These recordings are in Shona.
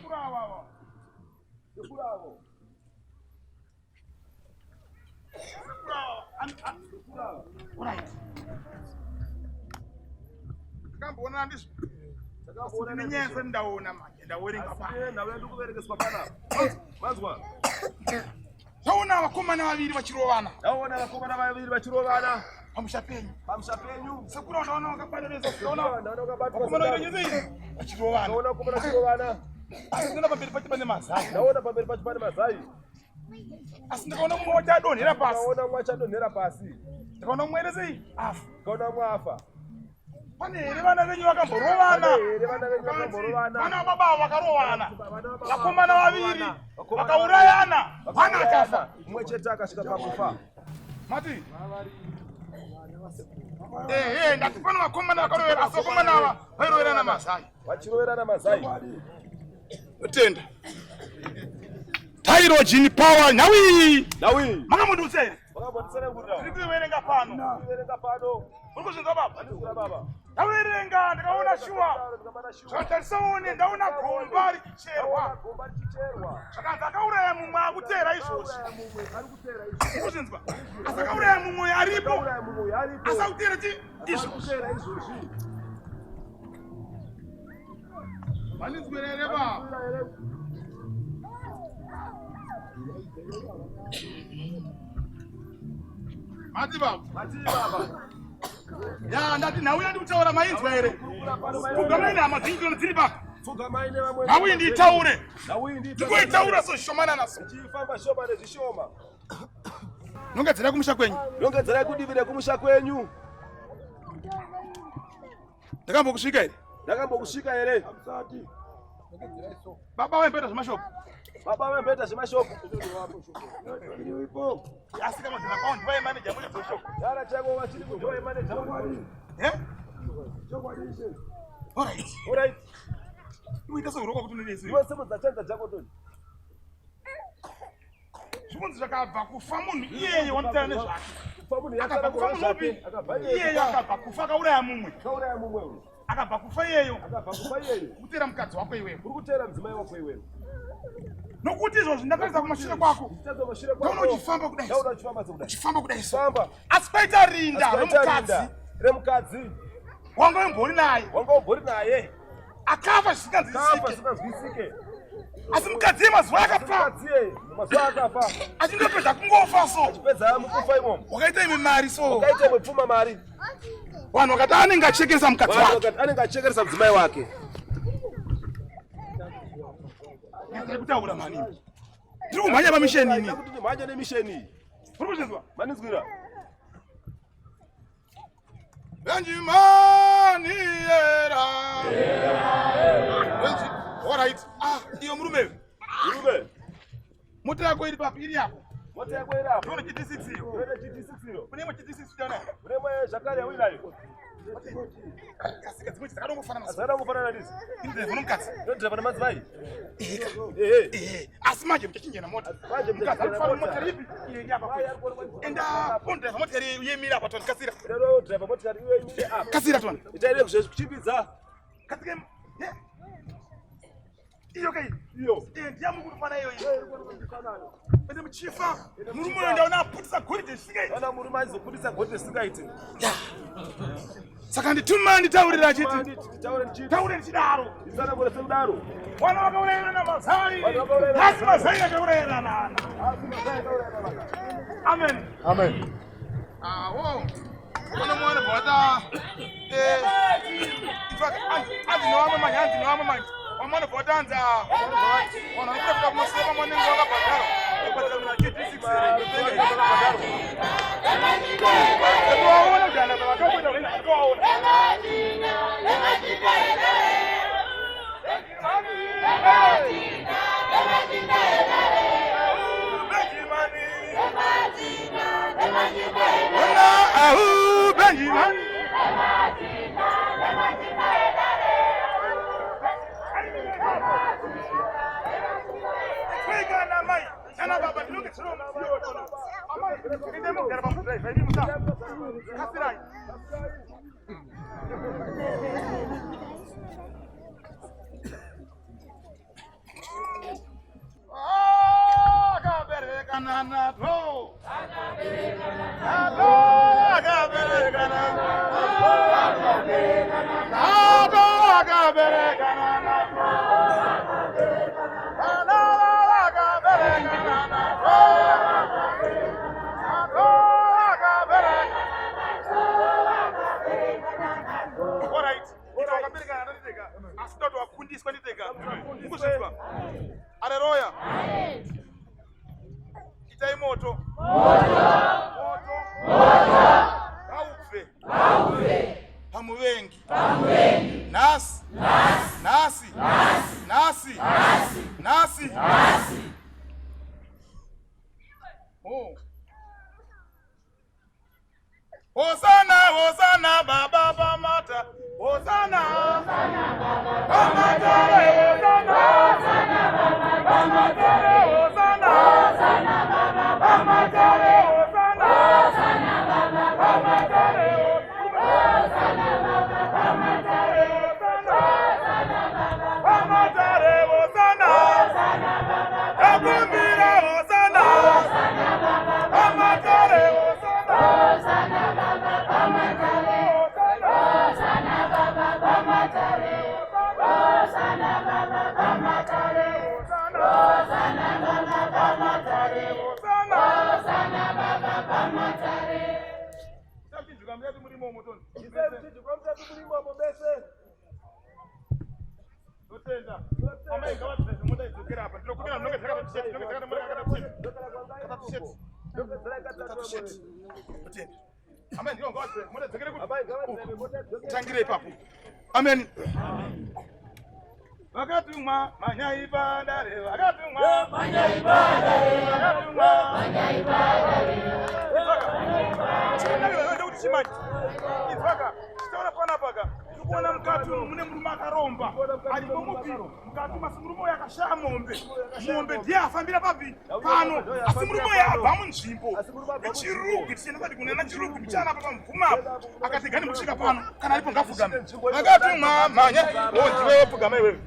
Bravo. Bravo. Bravo. Right. Kambona ndisho. Sakabona ninyenze ndaona manje ndawerenga pa. Nawe ndukubereke sibakana. Mazwa. Ndaona abakomana babiri bakirowana. Ndaona abakomana babiri bakirowana. Bamushapenyu. Sakura ndaona kabaneleza ndaona. Ndaona kabatu. Bakomana nyinyi. Bakirowana. Ndaona komana kirowana. Asindana pamberi pachipane mazai. Ndaona pamberi pachipane mazai. Asindakaona mmoja adonera pasi. Ndaona mmoja adonera pasi. Ndakaona mwerezei afa. Ndaona mwafa. Pane ere vana venyu vakamborovana. Vana baba vakarovana. Vakomana vaviri vakaurayana. Vana akafa. Mumwe chete akasvika pakufa. Mati. Ndati pano vakomana vakarovera asi vakomana ava vairoverana mazai. Vachiroverana mazai. Tenda. Tairo Gene Power Nyawi. Makamudutsa ere. Makamudutsa ngurira. Ndikuverenga pano. Urikuzvinzwa baba? Ndaverenga ndikaona shuwa. Zvatarisawone ndaona gomba richicherwa. Zvakanzi akauraya mumwe akutera izvozvi. Urikuzvinzwa? Asi akauraya mumwe aripo. Asi akutera izvozvi. Manizwerere baba. Mati baba. Ya ndati nawe ndikutaura mainzwa ere. Kugamaina amadzingo dziri paka. Nawe nditaure. Ndikuitaura so shomana naso. Chifamba shoma nezvishoma. Nongedzera kumusha kwenyu. Nongedzera kudivira kumusha kwenyu. Ndakambokusvika ere? Ndakambokusvika ere? Baba wembeta zvemashoko. Baba wembeta zvemashoko. Iripo. Asika mudhina paundi vai manager mune zveshoko. Yara chako wachiri kujoy manager. All right. Uita souroko kuti unenese. Wese muzachanza chako toni. Zvimunzi zvakabva kufa munhu iyeye wamutana nezvake. Kufa munhu yakabva kufa zvake. Iyeye akabva kufa akauraya mumwe. Akabva kufa iyeyo. Kutera mukadzi wako iwewe. Uri kutera mudzimai wako iwewe. Nokuti izvozvo ndakarisa kumashure kwako. Ndaona uchifamba kudai. Uchifamba kudai. Asi paita rinda remukadzi. Wanga umbori naye. Akafa zvisinganzwisike. Asi mukadzi mazuva akafa. Achindopedza kungofa so. Achipedza mukufa imomo. Wakaita imwe mari so. Wakaita imwe pfuma mari. Vanhu vakati anenge achekeresa mukadzi wake. Anenge achekeresa mudzimai wake. Ndikutaura mani. Ndiri kumhanya pamisheni ini. Kuti mhanya nemisheni. Uri kuzvinzwa? Manizwira. Benjimani era. All right. Iyo murume. Mota yako iri papi iri yapo. Mota yako iri hapo. Yone GT6 iyo. Kune imwe GT6 yana. Kune imwe zvakare yawinayo. Kasika dzimwe dzakangofana nazo. Dzakangofana ndidzo. Indire nomukadzi. Ndodira pana madzimai. Asi manje mchachinjena mota. Manje mchachinjena mota ripi iye yapa kwa. Enda driver mota yemira apa toni kasira. Lero driver mota yemira apa. Kasira toni. Itaire kuchipidza. Kasike. Iyo kai. Iyo. Ndiyamu kufana iyo. Bese mchifa. Murumo ndaona aputisa golide singaite. Ana murumo azoputisa golide singaite. Saka ndituma nditaurira chiti. Taure chidaro. Isana kule sekudaro. Wana wakaurayana na mazai. Asi mazai akaurayana. Amen. Wo. Kuna mwana bota. In fact, anti no mama. Wamana bodanza. Wana kutoka kumsema mwana ngoga badala. Kwa na GT6 badala. Tuwaona jana baba kwa ndio tuwaona. Haleluya. Itai moto. Haufe. Hamuwengi. Nasi. Oh. Hosanna, Baba Bamata. Hosanna, Bamata, Hosanna, Bamata, Hosanna, Bamata, Hosanna, Bamata, Amen. Wakatuma manya ibada leo, wakatuma manya ibada leo, wakatuma manya ibada leo. Ndio utichimaji. Ipaka, sitaona pana paka. Kuona mkatu mune mruma karomba. Alipomupi, mkatu masumurumo yakasha mombe dia afambira papi. Pano, asumurumo yaba munzimbo. Echirugu tsinaka kunena chirugu bichana papa mvuma. Akategani mushika pano, kana alipo ngafugame. Wakatuma manya, ndiwe pugame wewe.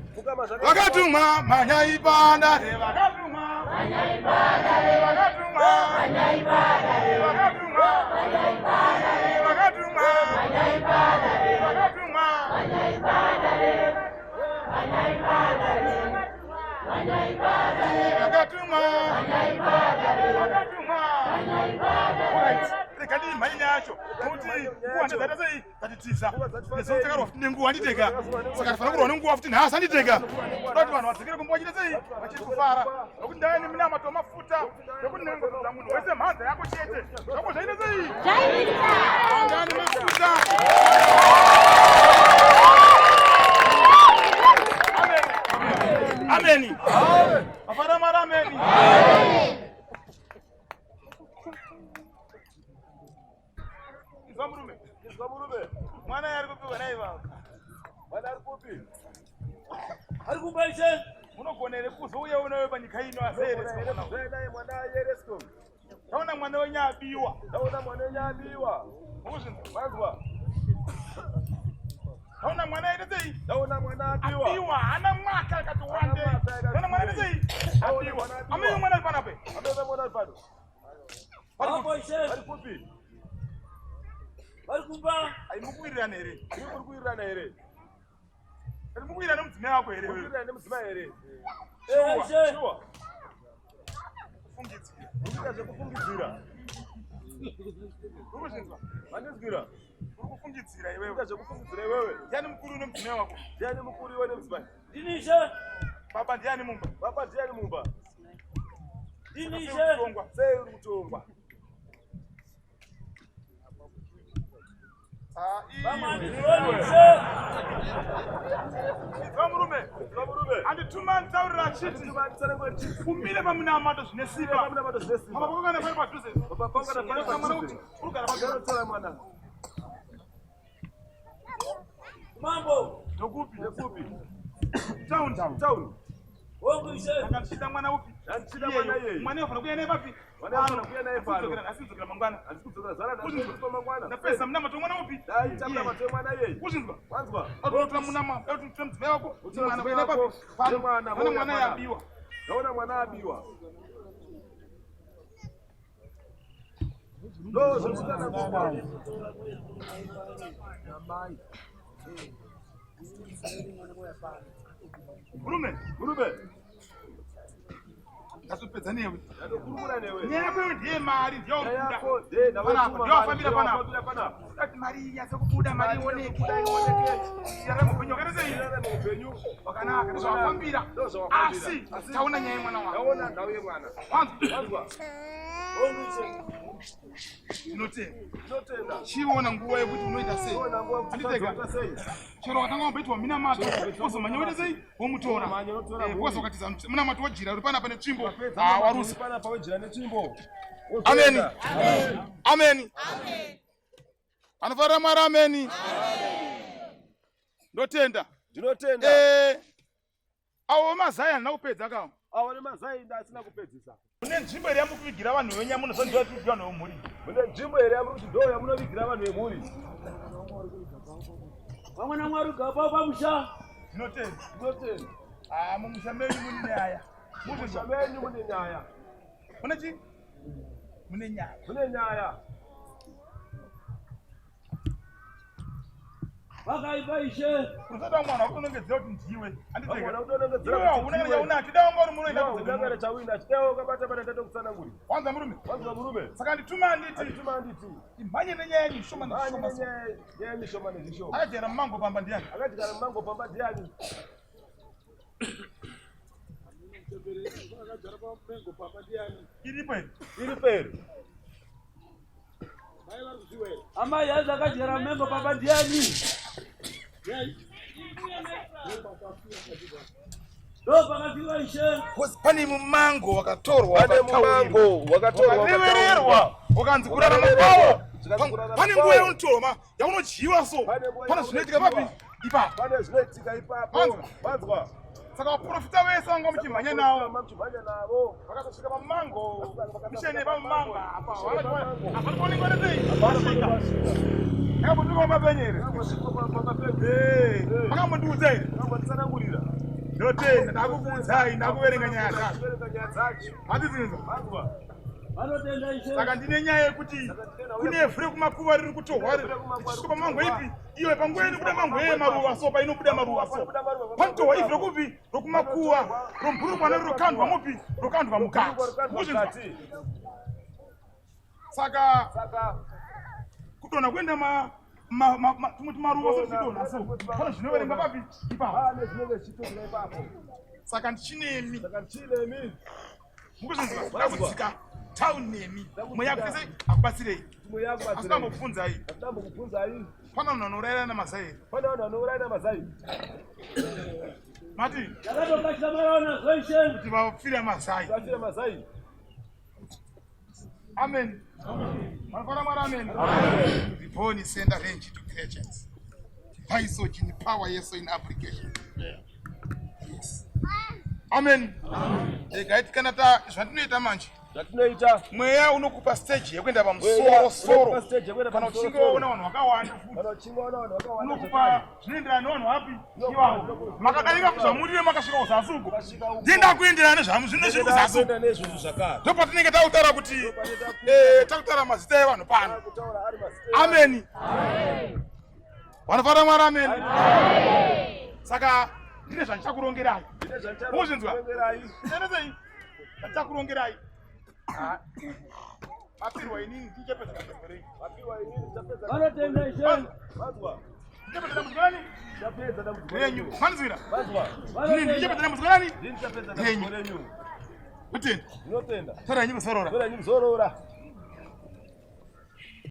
Wakatuma manya ibada leo, wakatuma manya ibada leo, wakatuma manya ibada leo, wakatuma manya ibada leo, wakatuma manya ibada leo, wakatuma manya ibada leo, manya ibada leo, manya ibada leo, wakatuma manya ibada leo, wakatuma manya ibada leo. Kadi manya yacho kuti kuwanda zatazai tatitiza nezotaka rofune nguwa nditeka saka fana kurona nguwa futi nhasa nditeka kuti vanhu vadzekere kumbwachita sei vachiri kufara nokuti ndani muna mato mafuta nokuti nengoza munhu wese mhanza yako chete zvako zvaita sei ndani mafuta. Ameni. Afara mara ameni. Zamurume. Mwana yari kupi wana iva. Mwana yari kupi. Ari kubaishe. Unogonere kuzouya unawe panyika ino asere. Zvaida mwana yeresko. Taona mwana wenyabiwa. Mazwa. Taona mwana yeretei. Taona mwana abiwa. Hana mwaka akati wande. Taona mwana yeretei. Abiwa. Ame mwana alipanape. Ame mwana alipado. Baishe. Ari kupi. Kumba aimukuirana here urikuirana here arimukuirana mudzime wako here urikuirana mudzime here shuwa fungidzira zvekufungidzira urikuzvinzwa mandinzwira urikufungidzira iwewe zvekufungidzira iwewe ndiani mukuru nemudzime wako ndiani mukuru iwe nemudzime ndinishe baba ndiani mumba baba ndiani mumba ndinishe sei uri kutongwa Zamurume. Andituma ntaurira chiti. Kumile pamuna amato zvinesipa. Mabakokana pari padhuze. Urugara padhuze mwana. Mambo. Ndokupi. Town. Wonguishe. Akachita mwana upi? Achita mwana yeye. Mwana yofana kuya naye papi? Mwana yofana kuya naye pano. Asizokera mangwana. Asizokera zara na mangwana. Na pesa mna mato mwana upi? Dai chapta mato mwana yeye. Kuzindwa. Wanzwa. Ototwa muna ma. Ototwa mzime wako. Mwana kuya naye papi? Mwana yabiwa. Naona mwana abiwa. Murume. Kasupedza newe. Newe ndiye mari ndiyo kuda. Ndiyo famila pana. Ati mari yakubuda mari oneke. Yara mupenyo kanese mupenyo. Wakanaka ndozvafambira. Asi taona nyaya mwana wangu. Taona ndawe mwana. Wanzwa. Inotenda. Chiona nguwa yekuti unoita sei. Anditeka. Chero watanga wamboitwa mina mato. Ozomanya kuti sei womutora. Kozo katiza muna mato wajira uri pana pane tsvimbo. Warusi pana pawejira netsvimbo. Amen. Amen. Anofara mara amen. Ndotenda. Ndinotenda. Awo mazaya nakupedza kawo. Awo ne mazaya ndasina kupedzisa. Mune nzvimbo ere yamukuvigira vanhu venyama munozondiwa kuti vanhu vemhuri. Mune nzvimbo ere yamukuti ndo yamunovigira vanhu vemhuri. Vamwe na Mwari gapa pamusha. Ndinotenda. Mumusha menyu mune nyaya. Mumusha menyu mune nyaya. Mune chi? Mune nyaya. Mune nyaya. Vakaipaishe. Kusada mwana utonongedzera kuti ndiwe. Anditeka. Mwana utonongedzera kuti ndiwe. Una kidao ngori munoita kuti ndangara chawina chidao kabata bata tato kusana nguri. Wanza murume. Wanza murume. Saka ndituma nditi. Ndituma nditi. Imhanye nenyaya yemishoma neshoma. Nyaya yemishoma nezvishoma. Akajera mumango pamba ndiani. Akajera mumango pamba ndiani. Iripe. Ama yaza akajera mumango pamba ndiani. Pane mumango wakatorwa. Wakatorwa. Wakanzi kurarama kwawo. Pane nguva yaunotorwa yaunodyiwa so. Pane zvinoitika papi? Ipapo. Pane zvinoitika ipapo. Vanzwa. Saka vaprofita vese vanga muchimhanya navo. Navo. Vakatosvika pamumango. Mishene pamumango apa. Hapaonekwa sei? Yakambotuma mapenyere. Makambotiudza here. Makambotsanangurira. Ndotenda ndakukuudzai ndakuverenga nyaya dzacho. Hatizinza. Vanotenda ishe. Saka ndine nyaya yekuti kune vhu rekumakuva riri kutorwa richisvika pamango ipi iwe panguva kuda mango yemaruva so painobuda maruva so panotorwa ivhu rekupi rokumakuva romburukwana rirokandwa mupi rokandwa mukati. Saka kudonha kuenda maruva so tichidonha so pane zvinoverenga papi ipapo. Saka ndichinemi mukuzvinzwa kuda kudzika town nemi mweya kutese akubatsirei asinambokubvunzai pana vanhu vanourayira namazai mati kuti vapfira mazai. Amen. Vanofana Mwari amen. Reborn send a range to creatures. Paisoji ni power yeso in application. Yes. Amen. Gaiti kana ta zvandinoita manje. Zvatinoita mweya unokupa stage yekuenda pamusoro kana uchingoona vanhu vakawanda unokupa zvinoenderana nevanhu vapi ivavo makadarika kuzvamurire makasvika kuzasuko ndienda kuenderana nezvamu zvino zviri kuzasuko ndopatinenge tautaura kuti takutaura mazita evanhu pano. Ameni. Vanofara Mwari ameni. Saka ndine zvandichakurongerai muzvinzwa ndinezei zvandichakurongerai mapirwa inini ndichapedza kapezerei vanotenda ishe ndichapedza dambudzikani renyu manzwira inini ndichapedza dambudzikani renyu kutenda ndinotenda tora nyimbo zorora